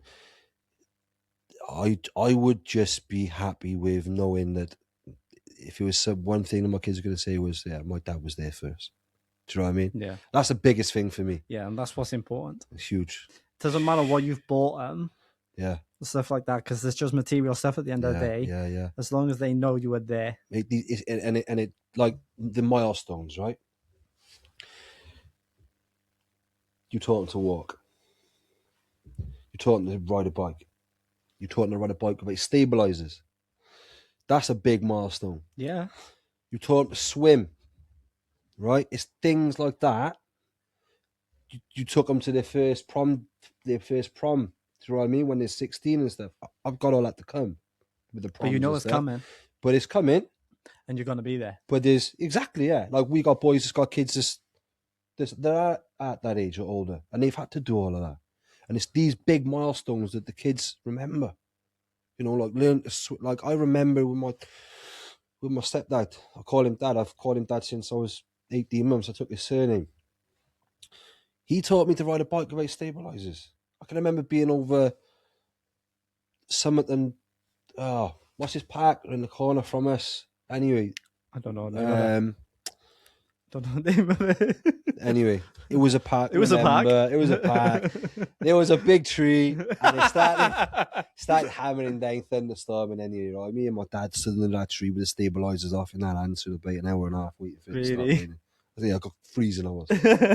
I would just be happy with knowing that if it was one thing that my kids were going to say was, yeah, my dad was there first. Do you know what I mean? Yeah. That's the biggest thing for me. Yeah, and that's what's important. It's huge. Doesn't matter what you've bought them, Yeah. stuff like that, because it's just material stuff at the end of the day. Yeah. As long as they know you were there. It like the milestones, right? You taught them to walk. You taught them to ride a bike. You taught them to ride a bike with stabilizers. That's a big milestone. Yeah. You taught them to swim, right? It's things like that. You took them to their first prom. Do you know what I mean? When they're 16 and stuff. I've got all that to come with the proms. But you know and it's stuff. coming. But it's coming. And you're going to be there. But there's exactly, yeah. Like we got boys that's got kids they're at that age or older, and they've had to do all of that. And it's these big milestones that the kids remember. You know, like learn to like I remember with my stepdad. I call him dad. I've called him dad since I was 18 months. I took his surname. He taught me to ride a bike without stabilizers. I can remember being over Somerton. Oh, what's his park in the corner from us? Anyway, I don't know. Don't know the name of it. Anyway, it was a park. It was a park. It was a park. There was a big tree, and it started hammering down thunderstorm. And anyway, right, me and my dad stood under that tree with the stabilizers off in that hand, so about an hour and a half waiting for it to start raining. I think I got freezing. I was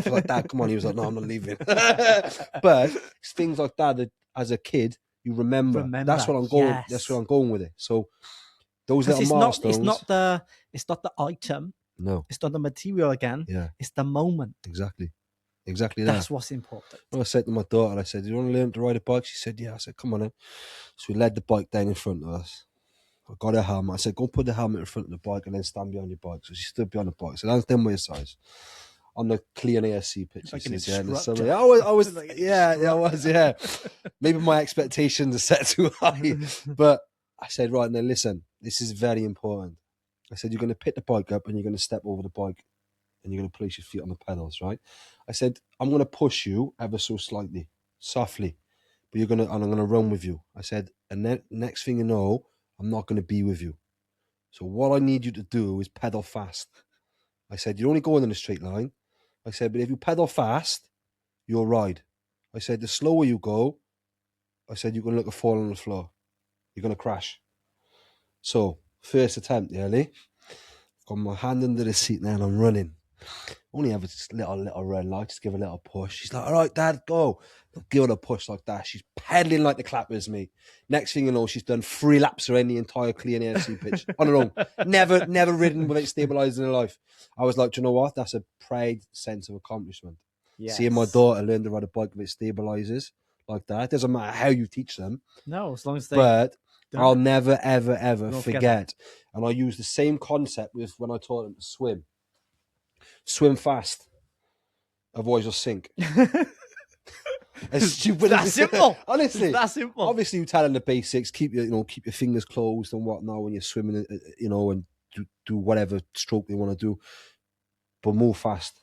like, Dad, come on. He was like, no, I'm not leaving. But it's things like that as a kid you remember. That's what I'm going. Yes. That's what I'm going with it. So those little milestones. It's not the item. No, it's not the material again. Yeah, it's the moment. Exactly That's what's important. When I said to my daughter, I said, "Do you want to learn to ride a bike?" She said, "Yeah." I said, "Come on in." So we led the bike down in front of us. I got her helmet. I said, "Go put the helmet in front of the bike and then stand behind your bike." So she stood behind the bike. So that's them by your size. On the clean ASC picture, like in the summer. I was, like I was. Maybe my expectations are set too high, but I said, right now, listen, this is very important. I said, you're going to pick the bike up and you're going to step over the bike and you're going to place your feet on the pedals, right? I said, I'm going to push you ever so slightly, softly, but I'm going to run with you. I said, and then next thing you know, I'm not going to be with you. So what I need you to do is pedal fast. I said, you're only going in a straight line. I said, but if you pedal fast, you'll ride. I said, the slower you go, I said, you're going to look at fall on the floor. You're going to crash. So, first attempt, Lee. Got my hand under the seat now and I'm running. Only have a little run, like just give a little push. She's like, all right, Dad, go. Give her a push like that. She's pedaling like the clappers, me. Next thing you know, she's done 3 laps around the entire clean AFC pitch on her own. Never ridden without stabilising her life. I was like, do you know what? That's a proud sense of accomplishment. Yes. Seeing my daughter learn to ride a bike with stabilisers like that. It doesn't matter how you teach them. No, as long as they... But I'll never, ever forget. And I use the same concept with when I taught them to swim. Swim fast. Otherwise you'll sink. As stupid as simple. Honestly. It's that simple. Obviously you tell them the basics, keep your fingers closed and whatnot when you're swimming, and do whatever stroke they want to do. But move fast.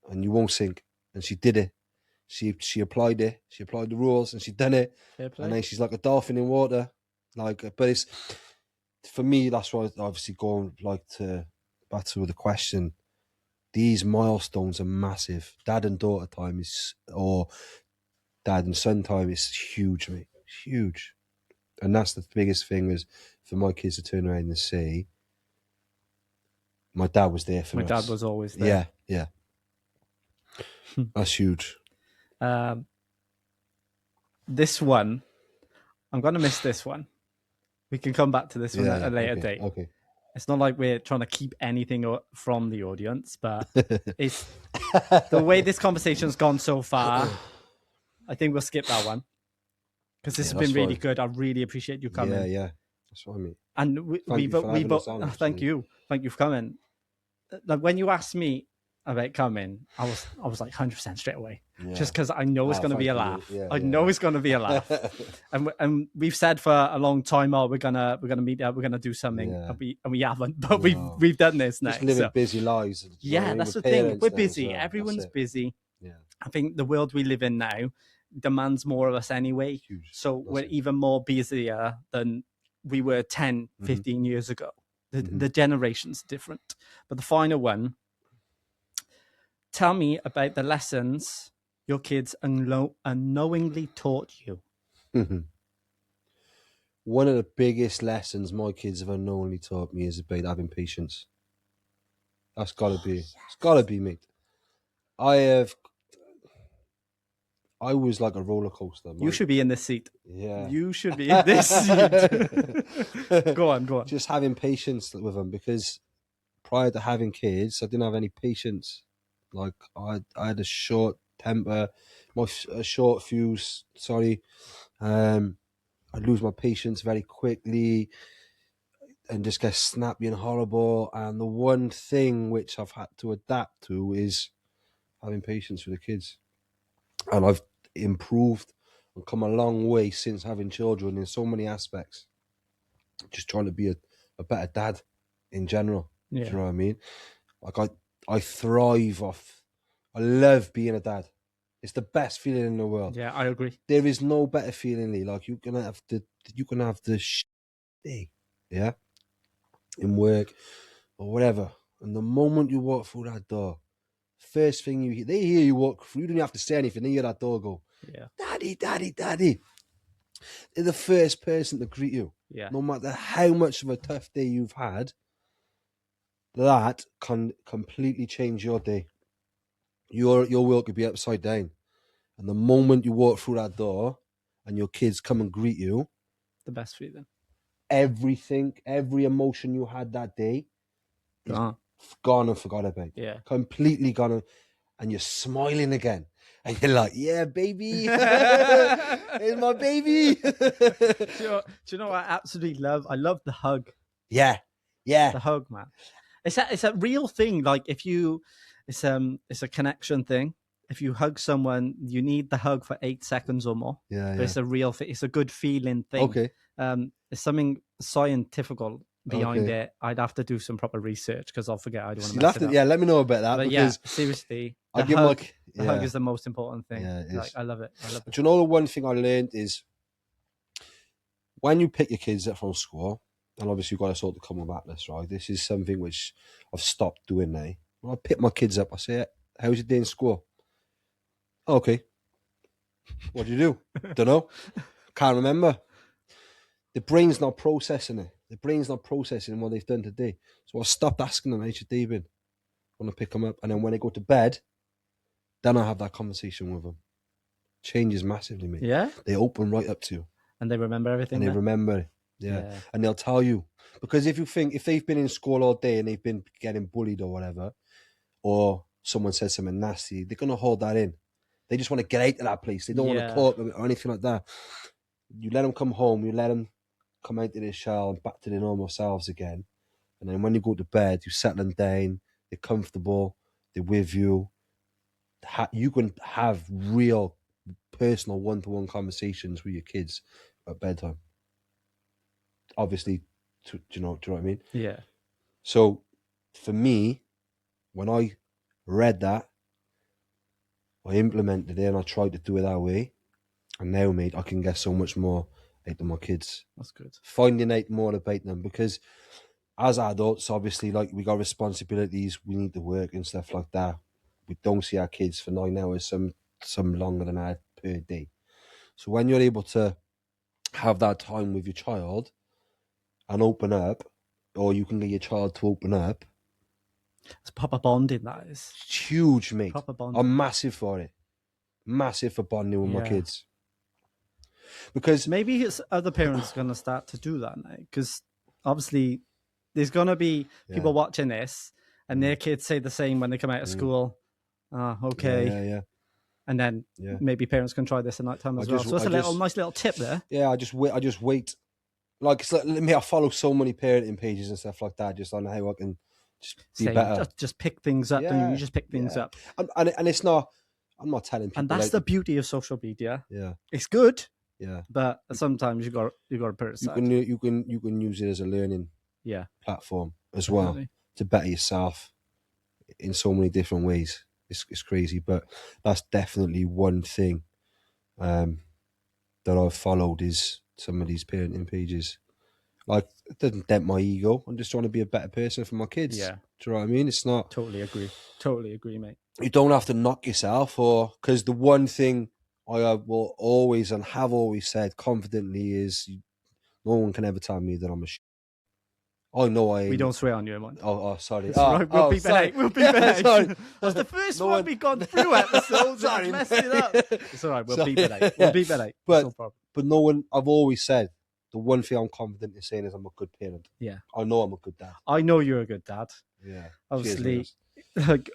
And you won't sink. And she did it. She applied it. She applied the rules and she done it. And then she's like a dolphin in water. But it's, for me, that's why obviously going back to the question. These milestones are massive. Dad and daughter time or dad and son time is huge, mate. It's huge. And that's the biggest thing is for my kids to turn around and say, my dad was there for us. My dad was always there. Yeah. That's huge. This one, I'm going to miss this one. We can come back to this one at a later date. Okay. It's not like we're trying to keep anything from the audience, but it's the way this conversation's gone so far. I think we'll skip that one because this has been really good. I really appreciate you coming. Yeah. That's what I mean. And thank you for coming. Like when you asked me about coming, I was like 100% straight away, just because I know it's going to be a laugh. I know it's going to be a laugh, and we've said for a long time, we're gonna meet up, we're gonna do something, and we haven't, but we've done this now. Just living busy lives. That's the thing. We're busy. Everyone's busy. Yeah, I think the world we live in now demands more of us anyway. Huge. So we're even more busier than we were 10, 15 years ago. The generation's different, but the final one. tell me about the lessons your kids unknowingly taught you. One of the biggest lessons my kids have unknowingly taught me is about having patience. That's gotta be. Yes. It's gotta be, mate. I was like a roller coaster. You should be in this seat. Yeah. You should be in this seat. Go on. Just having patience with them, because prior to having kids, I didn't have any patience. Like I had a short temper, a short fuse. Sorry, I'd lose my patience very quickly and just get snappy and horrible. And the one thing which I've had to adapt to is having patience with the kids. And I've improved and come a long way since having children in so many aspects. Just trying to be a better dad in general. Yeah. Do you know what I mean? Like I thrive off, I love being a dad. It's the best feeling in the world. Yeah, I agree. There is no better feeling, like you can have the day, yeah, in work or whatever. And the moment you walk through that door, first thing you hear, they hear you walk through, you don't have to say anything, they hear that door go, yeah, daddy, daddy, daddy. They're the first person to greet you. Yeah. No matter how much of a tough day you've had, that can completely change your day. Your world could be upside down. And the moment you walk through that door and your kids come and greet you, the best feeling. Everything, every emotion you had that day is gone and forgot about. Yeah. Completely gone. And you're smiling again. And you're like, yeah, baby. It's my baby. Do you know what I absolutely love? I love the hug. Yeah. Yeah. The hug, man. It's a real thing. Like it's a connection thing. If you hug someone, you need the hug for 8 seconds or more. Yeah. But it's a real thing. It's a good feeling thing. Okay. There's something scientific behind it. I'd have to do some proper research because I'll forget. I don't want to mess it up. Yeah, let me know about that. But because seriously, the hug is the most important thing. Yeah, it is. Like, I love it. Do you know the one thing I learned is when you pick your kids up from school, and obviously you've got to sort of come with Atlas, right? This is something which I've stopped doing now. When I pick my kids up, I say, how's your day in school? Oh, okay. What do you do? Don't know. Can't remember. The brain's not processing it. The brain's not processing what they've done today. So I stopped asking them, how's your day been? When I pick them up. And then when they go to bed, then I have that conversation with them. Changes massively, mate. Yeah? They open right up to you. And they remember everything. And they remember it. Yeah. And they'll tell you. Because if they've been in school all day and they've been getting bullied or whatever, or someone says something nasty, they're going to hold that in. They just want to get out of that place. They don't want to talk or anything like that. You let them come home. You let them come out of their shell and back to their normal selves again. And then when you go to bed, you settle them down. They're comfortable. They're with you. You can have real, personal, one-to-one conversations with your kids at bedtime. Obviously, do you know what I mean? Yeah. So, for me, when I read that, I implemented it and I tried to do it that way. And now, mate, I can get so much more out of my kids. That's good. Finding out more about them, because as adults, obviously, like, we got responsibilities, we need to work and stuff like that. We don't see our kids for 9 hours, some longer than that per day. So when you're able to have that time with your child and open up, or you can get your child to open up, it's proper bonding, that is. It's huge, mate. Proper bonding. I'm massive for it. Massive for bonding with my kids. Because maybe other parents are going to start to do that now. Because obviously there's going to be people watching this and their kids say the same when they come out of school. Okay. Yeah. And then maybe parents can try this at night time as well. So it's a nice little tip there. Yeah, I just wait. Like, it's like, I follow so many parenting pages and stuff like that, just on how I can just be better. Just pick things up, and you just pick things up. And it's not, I'm not telling people. And that's the beauty of social media. Yeah. It's good. Yeah. But sometimes you got to put it aside. You can use it as a learning platform as well, to better yourself in so many different ways. It's crazy, but that's definitely one thing that I've followed is some of these parenting pages. Like, it doesn't dent my ego. I'm just trying to be a better person for my kids. Yeah. Do you know what I mean? It's not. Totally agree, mate. You don't have to knock yourself, or because the one thing I will always and have always said confidently is no one can ever tell me that I'm a I know I ain't. We don't swear on you, man. Oh, sorry. That's right. We'll beep it out. We'll beep it out. Sorry. That's the first one we've gone through episodes. Sorry, messed it up. It's all right. We'll beep it out. We'll beep it out. No problem. But no one. I've always said the one thing I'm confident in saying is I'm a good parent. Yeah. I know I'm a good dad. I know you're a good dad. Yeah. Obviously, like,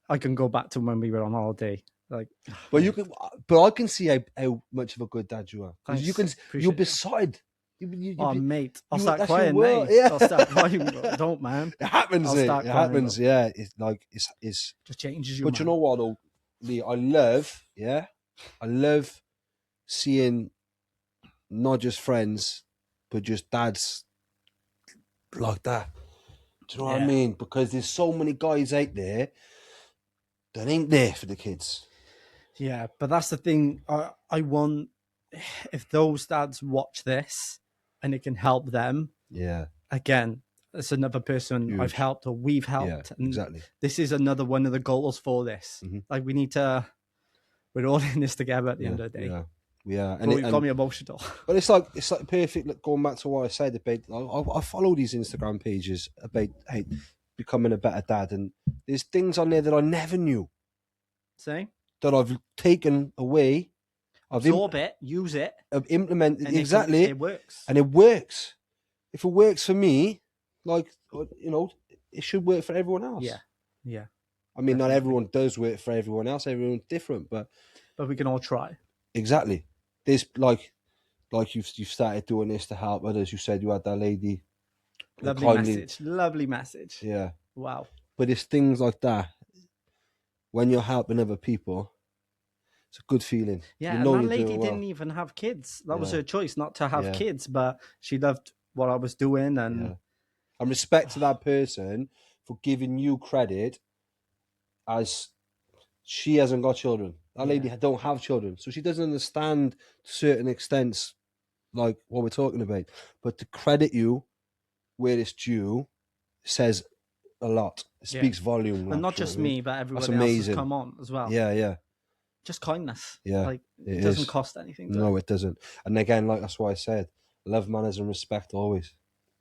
I can go back to when we were on holiday. Like, but you can. But I can see how much of a good dad you are. Because you can. You're beside. Mate, I'll start crying, mate. Yeah. I'll start crying. Don't, man. It happens, mate. It happens, yeah. It's like, it's just changes you, But you know what, though, Lee? I love seeing not just friends, but just dads like that. Do you know what I mean? Because there's so many guys out there that ain't there for the kids. Yeah, but that's the thing. I want, if those dads watch this, and it can help them. Yeah. Again, it's another person I've helped or we've helped. Yeah, and exactly. This is another one of the goals for this. Mm-hmm. Like, we're all in this together at the end of the day. Yeah. Yeah. And it got me emotional. But it's like perfect. Like, going back to what I said about, I follow these Instagram pages about becoming a better dad, and there's things on there that I never knew. See? That I've taken away. Absorb it, use it. I've implemented exactly. It works. And it works. If it works for me, like, you know, it should work for everyone else. Yeah. Yeah. I mean, Definitely. Not everyone does work for everyone else. Everyone's different, but we can all try. Exactly. There's like you've started doing this to help others. You said you had that lady. Lovely message. Yeah. Wow. But it's things like that. When you're helping other people, it's a good feeling. Yeah, and that lady didn't even have kids. That was her choice not to have kids, but she loved what I was doing. And respect to that person for giving you credit, as she hasn't got children. That lady don't have children. So she doesn't understand to certain extents like what we're talking about. But to credit you where it's due says a lot. It speaks volume. And not just me, but everyone else has come on as well. Yeah, yeah. Just kindness. Yeah. Like, it doesn't cost anything. No, it doesn't. And again, like, that's why I said, love, manners, and respect always.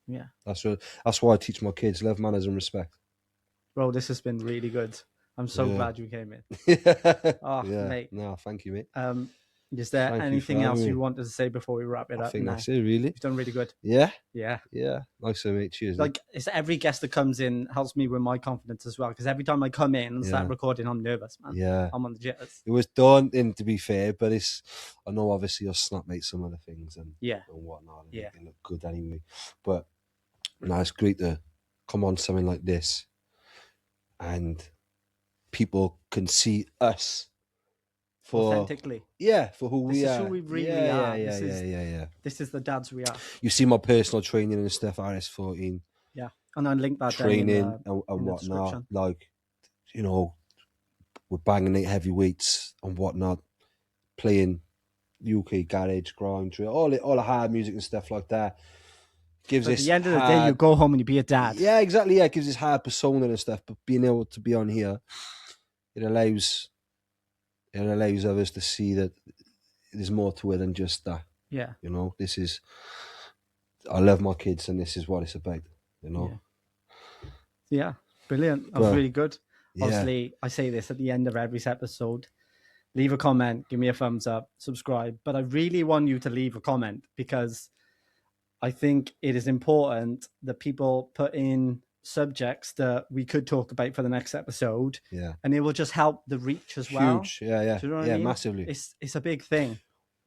Yeah. That's why I teach my kids, love, manners, and respect. Bro, this has been really good. I'm so glad you came in. Mate. No, thank you, mate. Is there anything else you wanted to say before we wrap it up? I think that's it, really. You've done really good. Yeah? Yeah. Yeah. Nice to meet you. Like, it's every guest that comes in helps me with my confidence as well, because every time I come in and start recording, I'm nervous, man. Yeah. I'm on the jitters. It was daunting, to be fair, but I know obviously you'll snapmate some of the things and whatnot. And it look good anyway. But no, it's great to come on something like this and people can see us authentically. Yeah, for who we are. This is who we really are. Yeah. This is the dads we are. You see my personal training and stuff, RS14. Yeah, and I link that training and whatnot. Like, you know, we're banging out heavy weights and whatnot, playing UK garage, grind, drill, all the hard music and stuff like that. Gives us. At the end of the day, you go home and you be a dad. Yeah, exactly. Yeah, it gives us hard persona and stuff. But being able to be on here, it allows others to see that there's more to it than just that. Yeah. You know, I love my kids and this is what it's about, you know. Yeah. Brilliant. That was really good. Obviously, I say this at the end of every episode. Leave a comment, give me a thumbs up, subscribe. But I really want you to leave a comment, because I think it is important that people put in subjects that we could talk about for the next episode, and it will just help the reach as well. Huge. Do you know what I mean? Massively. It's a big thing.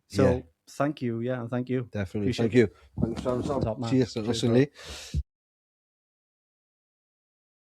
So thank you. Thank you. Definitely. Appreciate thank you. Thanks, Sam. Top man. Cheers. Listen, Lee.